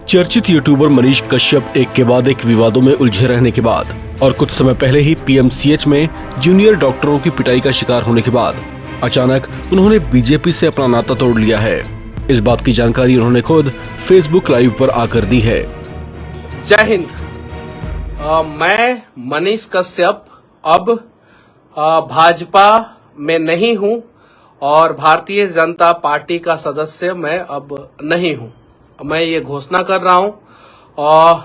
चर्चित यूट्यूबर मनीष कश्यप एक के बाद एक विवादों में उलझे रहने के बाद और कुछ समय पहले ही पीएमसीएच में जूनियर डॉक्टरों की पिटाई का शिकार होने के बाद अचानक उन्होंने बीजेपी से अपना नाता तोड़ लिया है। इस बात की जानकारी उन्होंने खुद फेसबुक लाइव पर आकर दी है। जय हिंद। मैं मनीष कश्यप अब भाजपा में नहीं हूं और भारतीय जनता पार्टी का सदस्य मैं अब नहीं हूं। मैं ये घोषणा कर रहा हूं। और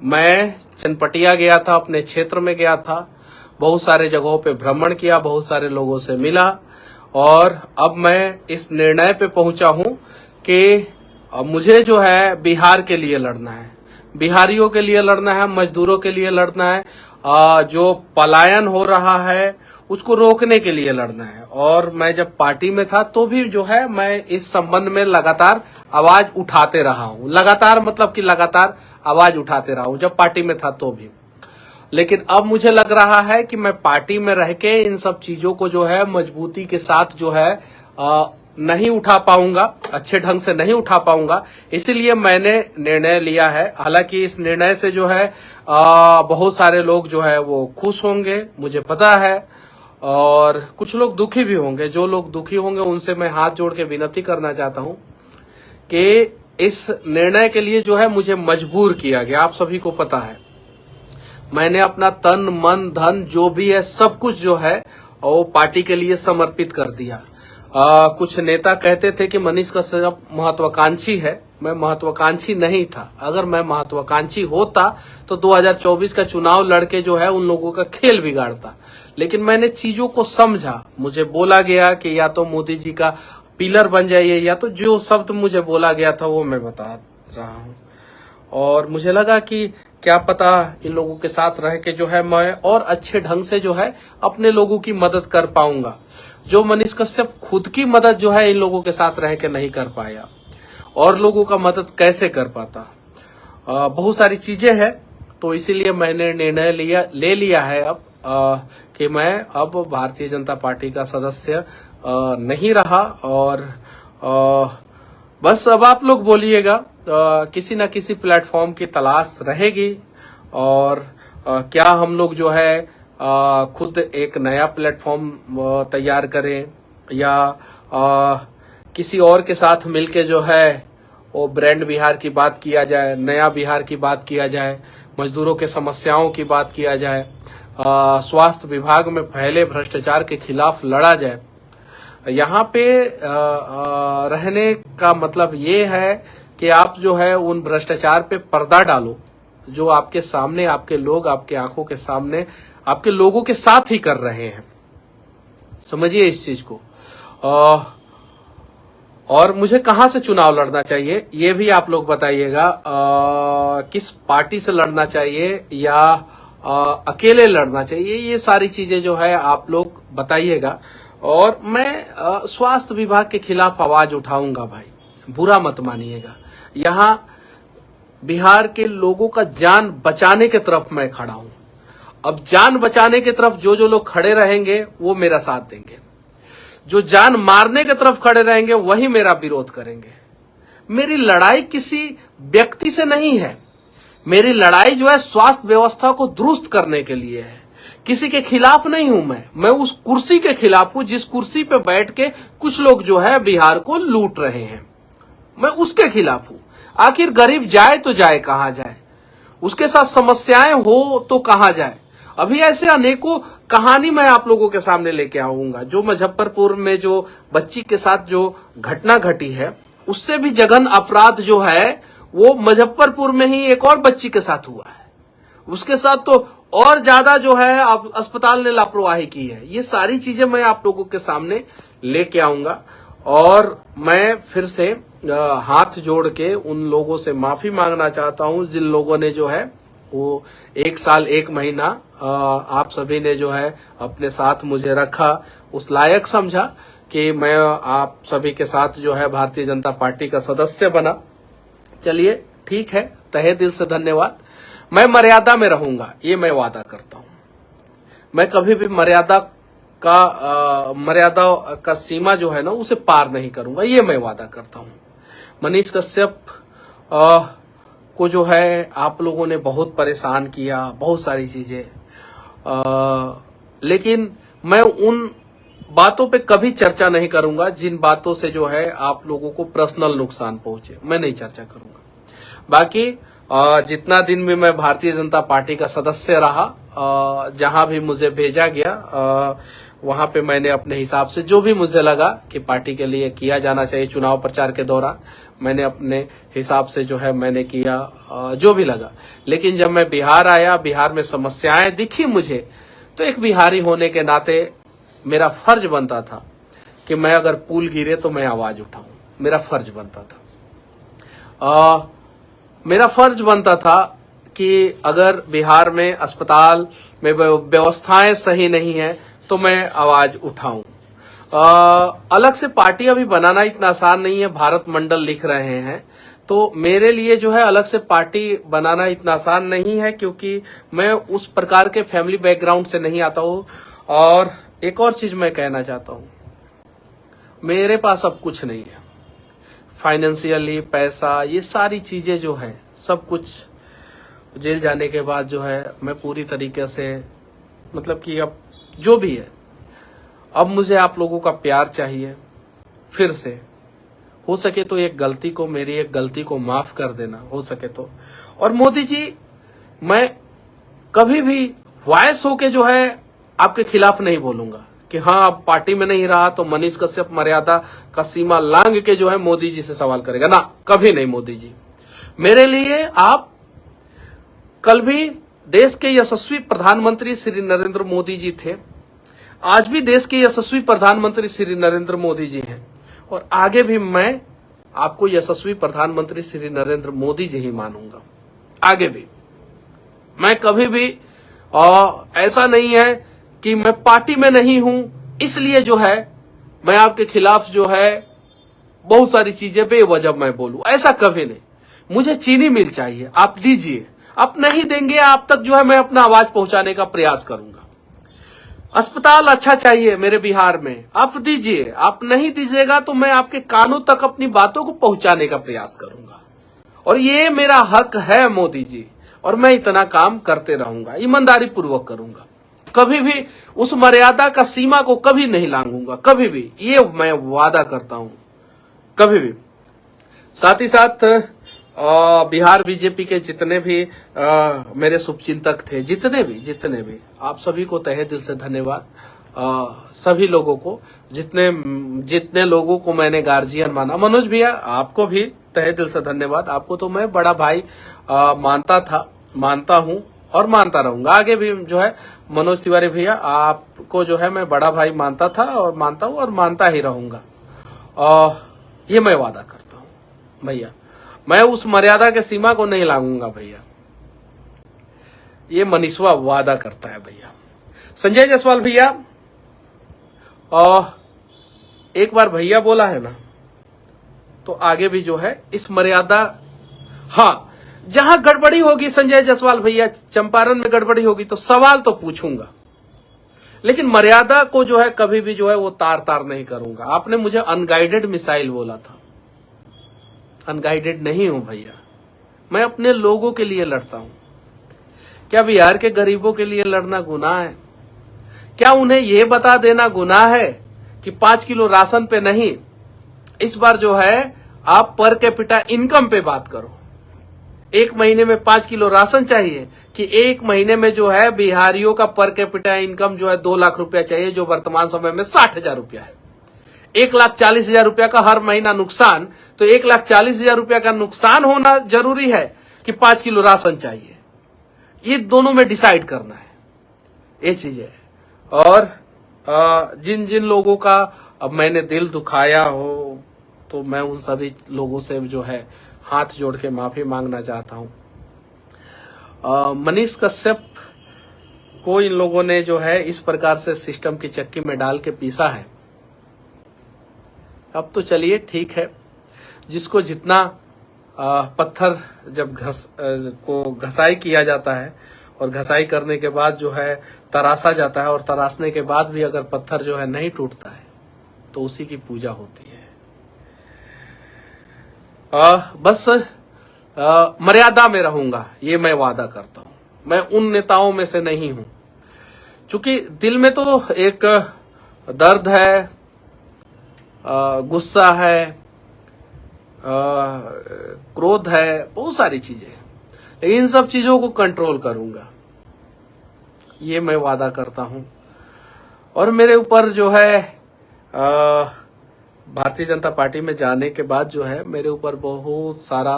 मैं चनपटिया गया था, अपने क्षेत्र में गया था, बहुत सारे जगहों पे भ्रमण किया, बहुत सारे लोगों से मिला और अब मैं इस निर्णय पे पहुंचा हूं कि मुझे जो है बिहार के लिए लड़ना है, बिहारियों के लिए लड़ना है, मजदूरों के लिए लड़ना है, जो पलायन हो रहा है उसको रोकने के लिए लड़ना है। और मैं जब पार्टी में था तो भी जो है मैं इस संबंध में लगातार आवाज उठाते रहा हूं। लगातार मतलब कि लगातार आवाज उठाते रहा हूं जब पार्टी में था तो भी। लेकिन अब मुझे लग रहा है कि मैं पार्टी में रह के इन सब चीजों को जो है मजबूती के साथ जो है नहीं उठा पाऊंगा, अच्छे ढंग से नहीं उठा पाऊंगा। इसीलिए मैंने निर्णय लिया है। हालांकि इस निर्णय से जो है बहुत सारे लोग जो है वो खुश होंगे, मुझे पता है, और कुछ लोग दुखी भी होंगे। जो लोग दुखी होंगे उनसे मैं हाथ जोड़ के विनती करना चाहता हूं कि इस निर्णय के लिए जो है मुझे मजबूर किया गया। आप सभी को पता है मैंने अपना तन मन धन जो भी है सब कुछ जो है वो पार्टी के लिए समर्पित कर दिया। कुछ नेता कहते थे कि मनीष कश्यप महत्वाकांक्षी है। मैं महत्वाकांक्षी नहीं था। अगर मैं महत्वाकांक्षी होता तो 2024 का चुनाव लड़के जो है उन लोगों का खेल बिगाड़ता। लेकिन मैंने चीजों को समझा। मुझे बोला गया कि या तो मोदी जी का पिलर बन जाइए, या तो जो शब्द मुझे बोला गया था वो मैं बता रहा हूं। और मुझे लगा कि क्या पता इन लोगों के साथ रह के जो है मैं और अच्छे ढंग से जो है अपने लोगों की मदद कर पाऊंगा, जो मनीष कश्यप खुद की मदद जो है इन लोगों के साथ रह के नहीं कर पाया। और लोगों का मदद कैसे कर पाता, बहुत सारी चीजें हैं। तो इसीलिए मैंने निर्णय ले लिया है अब कि मैं अब भारतीय जनता पार्टी का सदस्य नहीं रहा। और बस अब आप लोग बोलिएगा, किसी न किसी प्लेटफॉर्म की तलाश रहेगी। और क्या हम लोग जो है खुद एक नया प्लेटफॉर्म तैयार करें या किसी और के साथ मिलके जो है वो ब्रांड बिहार की बात किया जाए, नया बिहार की बात किया जाए, मजदूरों के समस्याओं की बात किया जाए, स्वास्थ्य विभाग में फैले भ्रष्टाचार के खिलाफ लड़ा जाए। यहाँ पे रहने का मतलब ये है कि आप जो है उन भ्रष्टाचार पे पर्दा डालो जो आपके सामने, आपके लोग आपके आंखों के सामने आपके लोगों के साथ ही कर रहे हैं। समझिए इस चीज को। और मुझे कहां से चुनाव लड़ना चाहिए ये भी आप लोग बताइएगा। किस पार्टी से लड़ना चाहिए या अकेले लड़ना चाहिए, ये सारी चीजें जो है आप लोग बताइएगा। और मैं स्वास्थ्य विभाग के खिलाफ आवाज उठाऊंगा भाई, बुरा मत मानिएगा। यहाँ बिहार के लोगों का जान बचाने की तरफ मैं खड़ा हूं। अब जान बचाने की तरफ जो जो लोग खड़े रहेंगे वो मेरा साथ देंगे, जो जान मारने की तरफ खड़े रहेंगे वही मेरा विरोध करेंगे। मेरी लड़ाई किसी व्यक्ति से नहीं है, मेरी लड़ाई जो है स्वास्थ्य व्यवस्था को दुरुस्त करने के लिए है। किसी के खिलाफ नहीं हूं मैं उस कुर्सी के खिलाफ हूं जिस कुर्सी पे बैठ के कुछ लोग जो है बिहार को लूट रहे हैं। मैं उसके खिलाफ हूं। आखिर गरीब जाए तो जाए कहां जाए, उसके साथ समस्याएं हो तो कहां जाए। अभी ऐसे अनेकों कहानी मैं आप लोगों के सामने लेके आऊंगा। जो मुजफ्फरपुर में जो बच्ची के साथ जो घटना घटी है, उससे भी जघन अपराध जो है वो मुजफ्फरपुर में ही एक और बच्ची के साथ हुआ है। उसके साथ तो और ज्यादा जो है अस्पताल ने लापरवाही की है। ये सारी चीजें मैं आप लोगों के सामने लेके आऊंगा। और मैं फिर से हाथ जोड़ के उन लोगों से माफी मांगना चाहता हूं जिन लोगों ने जो है वो 1 साल 1 महीना आप सभी ने जो है अपने साथ मुझे रखा, उस लायक समझा कि मैं आप सभी के साथ जो है भारतीय जनता पार्टी का सदस्य बना। चलिए ठीक है, तहे दिल से धन्यवाद। मैं मर्यादा में रहूंगा, ये मैं वादा करता हूं। मैं कभी भी मर्यादा का सीमा जो है ना उसे पार नहीं करूंगा, ये मैं वादा करता हूं। मनीष कश्यप को जो है आप लोगों ने बहुत परेशान किया, बहुत सारी चीजें, लेकिन मैं उन बातों पे कभी चर्चा नहीं करूंगा जिन बातों से जो है आप लोगों को पर्सनल नुकसान पहुंचे, मैं नहीं चर्चा करूंगा। बाकी जितना दिन भी मैं भारतीय जनता पार्टी का सदस्य रहा, जहां भी मुझे भेजा गया वहां पे मैंने अपने हिसाब से जो भी मुझे लगा कि पार्टी के लिए किया जाना चाहिए चुनाव प्रचार के दौरान, मैंने अपने हिसाब से जो है मैंने किया, जो भी लगा। लेकिन जब मैं बिहार आया, बिहार में समस्याएं दिखी मुझे, तो एक बिहारी होने के नाते मेरा फर्ज बनता था कि मैं अगर पुल गिरे तो मैं आवाज उठाऊं, मेरा फर्ज बनता था। मेरा फर्ज बनता था कि अगर बिहार में अस्पताल में व्यवस्थाएं सही नहीं है तो मैं आवाज उठाऊं। अलग से पार्टी अभी बनाना इतना आसान नहीं है, भारत मंडल लिख रहे हैं, तो मेरे लिए जो है अलग से पार्टी बनाना इतना आसान नहीं है, क्योंकि मैं उस प्रकार के फैमिली बैकग्राउंड से नहीं आता हूं। और एक और चीज मैं कहना चाहता हूं, मेरे पास अब कुछ नहीं है, फाइनेंशियली पैसा, ये सारी चीजें जो है सब कुछ जेल जाने के बाद जो है मैं पूरी तरीके से, मतलब कि अब जो भी है, अब मुझे आप लोगों का प्यार चाहिए। फिर से हो सके तो मेरी एक गलती को माफ कर देना, हो सके तो। और मोदी जी, मैं कभी भी वॉइस होके जो है आपके खिलाफ नहीं बोलूंगा कि हाँ आप पार्टी में नहीं रहा तो मनीष कश्यप मर्यादा का सीमा लांघ के जो है मोदी जी से सवाल करेगा, ना, कभी नहीं। मोदी जी, मेरे लिए आप कल भी देश के यशस्वी प्रधानमंत्री श्री नरेंद्र मोदी जी थे, आज भी देश के यशस्वी प्रधानमंत्री श्री नरेंद्र मोदी जी हैं, और आगे भी मैं आपको यशस्वी प्रधानमंत्री श्री नरेंद्र मोदी जी ही मानूंगा। आगे भी मैं कभी भी ऐसा नहीं है कि मैं पार्टी में नहीं हूं इसलिए जो है मैं आपके खिलाफ जो है बहुत सारी चीजें बेवजह मैं बोलूं, ऐसा कभी नहीं। मुझे चीनी मिल चाहिए, आप दीजिए, आप नहीं देंगे आप तक जो है मैं अपना आवाज पहुंचाने का प्रयास करूंगा। अस्पताल अच्छा चाहिए मेरे बिहार में, आप दीजिए, आप नहीं दीजिएगा तो मैं आपके कानों तक अपनी बातों को पहुंचाने का प्रयास करूंगा, और ये मेरा हक है मोदी जी, और मैं इतना काम करते रहूंगा, ईमानदारी पूर्वक करूंगा, कभी भी उस मर्यादा का सीमा को कभी नहीं लांघूंगा, कभी भी, ये मैं वादा करता हूं, कभी भी। साथ ही साथ बिहार बीजेपी के जितने भी मेरे शुभचिंतक थे, जितने भी आप सभी को तहे दिल से धन्यवाद। सभी लोगों को, जितने लोगों को मैंने गार्जियन माना, मनोज भैया आपको भी तहे दिल से धन्यवाद। आपको तो मैं बड़ा भाई मानता हूं और मानता रहूंगा, आगे भी जो है। मनोज तिवारी भैया, आपको जो है मैं बड़ा भाई मानता था और मानता हूं और मानता ही रहूंगा, ये मैं वादा करता हूं भैया। मैं उस मर्यादा के सीमा को नहीं लांघूंगा भैया, ये मनीषवा वादा करता है भैया। संजय जायसवाल भैया, एक बार भैया बोला है ना, तो आगे भी जो है इस मर्यादा, हाँ, जहां गड़बड़ी होगी संजय जायसवाल भैया, चंपारण में गड़बड़ी होगी तो सवाल तो पूछूंगा, लेकिन मर्यादा को जो है कभी भी जो है वो तार नहीं करूंगा। आपने मुझे अनगाइडेड मिसाइल बोला था, अनगाइडेड नहीं हूं भैया, मैं अपने लोगों के लिए लड़ता हूं। क्या बिहार के गरीबों के लिए लड़ना गुनाह है? क्या उन्हें यह बता देना गुनाह है कि 5 किलो राशन पे नहीं, इस बार जो है आप पर कैपिटा इनकम पे बात करो। एक महीने में 5 किलो राशन चाहिए कि एक महीने में जो है बिहारियों का पर कैपिटा इनकम जो है 2 लाख रुपया चाहिए, जो वर्तमान समय में 60,000 रुपया है। 1,40,000 रुपया का हर महीना नुकसान, तो 1,40,000 रुपया का नुकसान होना जरूरी है कि 5 किलो राशन चाहिए? ये दोनों में डिसाइड करना है, ये चीज है। और जिन लोगों का अब मैंने दिल दुखाया हो, तो मैं उन सभी लोगों से जो है हाथ जोड़ के माफी मांगना चाहता हूं। मनीष कश्यप को इन लोगों ने जो है इस प्रकार से सिस्टम की चक्की में डाल के पीसा है। अब तो चलिए ठीक है, जिसको जितना पत्थर जब घसाई किया जाता है और घसाई करने के बाद जो है तराशा जाता है, और तराशने के बाद भी अगर पत्थर जो है नहीं टूटता है तो उसी की पूजा होती है। बस मर्यादा में रहूंगा, ये मैं वादा करता हूं। मैं उन नेताओं में से नहीं हूं, क्योंकि दिल में तो एक दर्द है, गुस्सा है, क्रोध है, बहुत सारी चीजें हैं, लेकिन इन सब चीजों को कंट्रोल करूंगा, ये मैं वादा करता हूं। और मेरे ऊपर जो है भारतीय जनता पार्टी में जाने के बाद जो है मेरे ऊपर बहुत सारा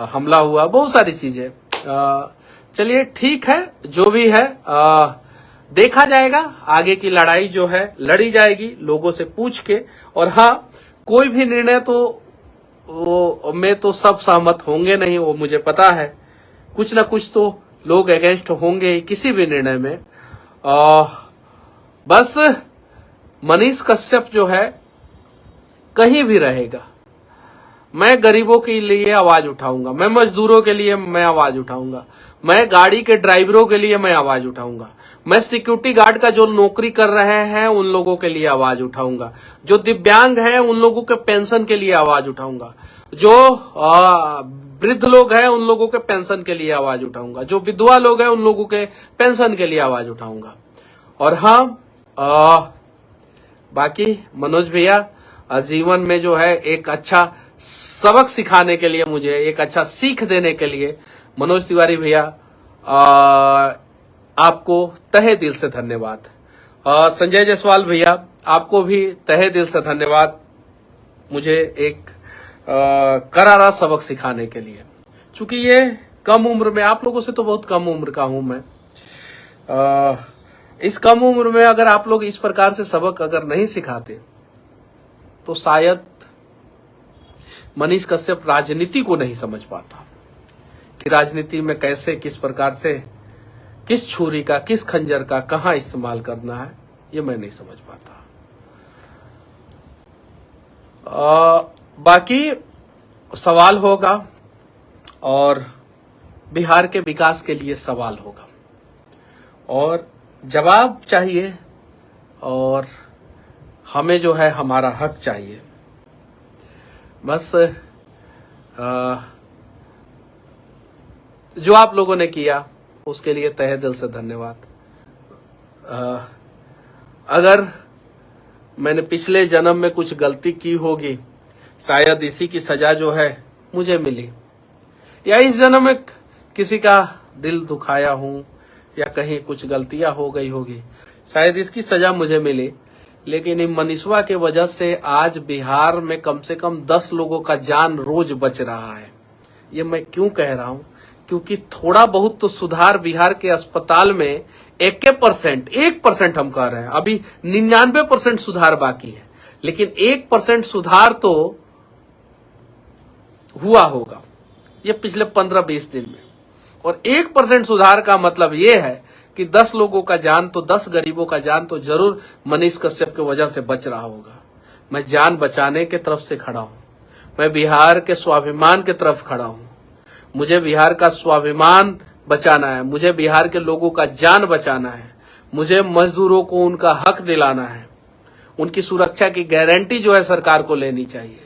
हमला हुआ, बहुत सारी चीजें। चलिए ठीक है, जो भी है देखा जाएगा, आगे की लड़ाई जो है लड़ी जाएगी लोगों से पूछ के। और हाँ, कोई भी निर्णय तो वो में तो सब सहमत होंगे नहीं, वो मुझे पता है, कुछ ना कुछ तो लोग अगेंस्ट होंगे ही किसी भी निर्णय में। बस मनीष कश्यप जो है कहीं भी रहेगा, मैं गरीबों के लिए आवाज उठाऊंगा, मैं मजदूरों के लिए मैं आवाज उठाऊंगा, मैं गाड़ी के ड्राइवरों के लिए मैं आवाज उठाऊंगा, मैं सिक्योरिटी गार्ड का जो नौकरी कर रहे हैं उन लोगों के लिए आवाज उठाऊंगा, जो दिव्यांग हैं उन लोगों के पेंशन के लिए आवाज उठाऊंगा, जो वृद्ध लोग हैं उन लोगों के पेंशन के लिए आवाज उठाऊंगा, जो विधवा लोग हैं उन लोगों के पेंशन के लिए आवाज उठाऊंगा। और हाँ, बाकी मनोज भैया जीवन में जो है एक अच्छा सबक सिखाने के लिए, मुझे एक अच्छा सीख देने के लिए मनोज तिवारी भैया आपको तहे दिल से धन्यवाद। संजय जायसवाल भैया आपको भी तहे दिल से धन्यवाद, मुझे एक करारा सबक सिखाने के लिए। चूंकि ये कम उम्र में, आप लोगों से तो बहुत कम उम्र का हूं मैं, इस कम उम्र में अगर आप लोग इस प्रकार से सबक अगर नहीं सिखाते तो शायद मनीष कश्यप राजनीति को नहीं समझ पाता कि राजनीति में कैसे, किस प्रकार से, किस छुरी का, किस खंजर का कहां इस्तेमाल करना है, ये मैं नहीं समझ पाता। बाकी सवाल होगा और बिहार के विकास के लिए सवाल होगा और जवाब चाहिए, और हमें जो है हमारा हक चाहिए। बस जो आप लोगों ने किया उसके लिए तहे दिल से धन्यवाद। अगर मैंने पिछले जन्म में कुछ गलती की होगी, शायद इसी की सजा जो है मुझे मिली, या इस जन्म में किसी का दिल दुखाया हूं या कहीं कुछ गलतियां हो गई होगी, शायद इसकी सजा मुझे मिली। लेकिन इन मनीषवा के वजह से आज बिहार में कम से कम 10 लोगों का जान रोज बच रहा है। ये मैं क्यों कह रहा हूं? क्योंकि थोड़ा बहुत तो सुधार बिहार के अस्पताल में 1% हम कह रहे हैं, अभी 99% सुधार बाकी है, लेकिन 1% सुधार तो हुआ होगा ये पिछले 15-20 दिन में। और 1% सुधार का मतलब ये है कि 10 लोगों का जान तो, 10 गरीबों का जान तो जरूर मनीष कश्यप की वजह से बच रहा होगा। मैं जान बचाने के तरफ से खड़ा हूं, मैं बिहार के स्वाभिमान के तरफ खड़ा हूं। मुझे बिहार का स्वाभिमान बचाना है, मुझे बिहार के लोगों का जान बचाना है, मुझे मजदूरों को उनका हक दिलाना है, उनकी सुरक्षा की गारंटी जो है सरकार को लेनी चाहिए,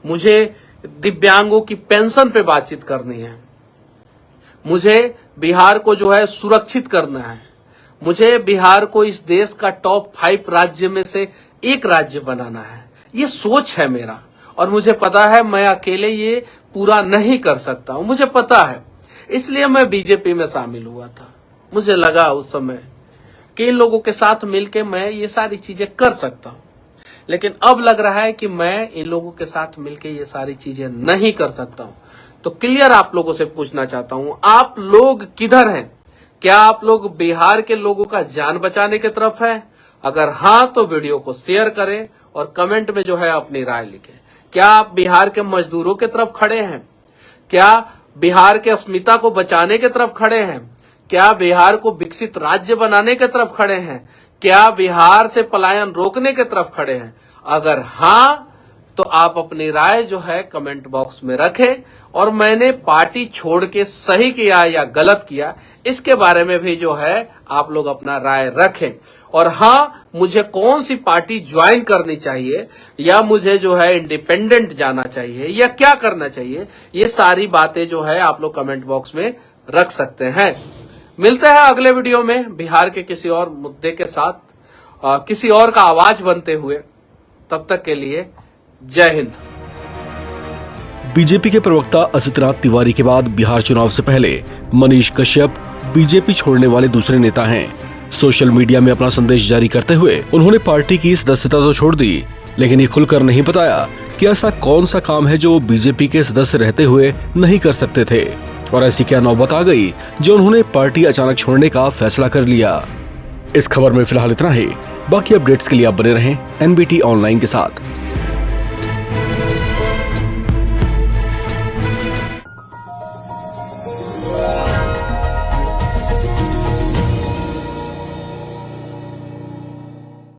मुझे दिव्यांगों की पेंशन पे बातचीत करनी है, मुझे बिहार को जो है सुरक्षित करना है, मुझे बिहार को इस देश का टॉप 5 राज्य में से एक राज्य बनाना है। ये सोच है मेरा, और मुझे पता है मैं अकेले ये पूरा नहीं कर सकता हूं, मुझे पता है। इसलिए मैं बीजेपी में शामिल हुआ था। मुझे लगा उस समय कि इन लोगों के साथ मिलकर मैं ये सारी चीजें कर सकता हूं, लेकिन अब लग रहा है कि मैं इन लोगों के साथ मिलकर ये सारी चीजें नहीं कर सकता हूं। तो क्लियर आप लोगों से पूछना चाहता हूं, आप लोग किधर हैं? क्या आप लोग बिहार के लोगों का जान बचाने की तरफ है? अगर हाँ तो वीडियो को शेयर करें और कमेंट में जो है अपनी राय लिखें। क्या आप बिहार के मजदूरों की तरफ खड़े हैं? क्या बिहार के अस्मिता को बचाने की तरफ खड़े हैं? क्या बिहार को विकसित राज्य बनाने की तरफ खड़े हैं? क्या बिहार से पलायन रोकने की तरफ खड़े हैं? अगर हाँ तो आप अपनी राय जो है कमेंट बॉक्स में रखें, और मैंने पार्टी छोड़ के सही किया या गलत किया इसके बारे में भी जो है आप लोग अपना राय रखें। और हाँ, मुझे कौन सी पार्टी ज्वाइन करनी चाहिए या मुझे जो है इंडिपेंडेंट जाना चाहिए या क्या करना चाहिए, ये सारी बातें जो है आप लोग कमेंट बॉक्स में रख सकते हैं। मिलते हैं अगले वीडियो में बिहार के किसी और मुद्दे के साथ, किसी और का आवाज बनते हुए। तब तक के लिए जय हिंद। बीजेपी के प्रवक्ता असितनाथ तिवारी के बाद बिहार चुनाव से पहले मनीष कश्यप बीजेपी छोड़ने वाले दूसरे नेता हैं। सोशल मीडिया में अपना संदेश जारी करते हुए उन्होंने पार्टी की सदस्यता तो छोड़ दी, लेकिन ये खुलकर नहीं बताया कि ऐसा कौन सा काम है जो वो बीजेपी के सदस्य रहते हुए नहीं कर सकते थे, और ऐसी क्या नौबत आ गई जो उन्होंने पार्टी अचानक छोड़ने का फैसला कर लिया। इस खबर में फिलहाल इतना ही। बाकी अपडेट्स के लिए आप बने रहें NBT ऑनलाइन के साथ।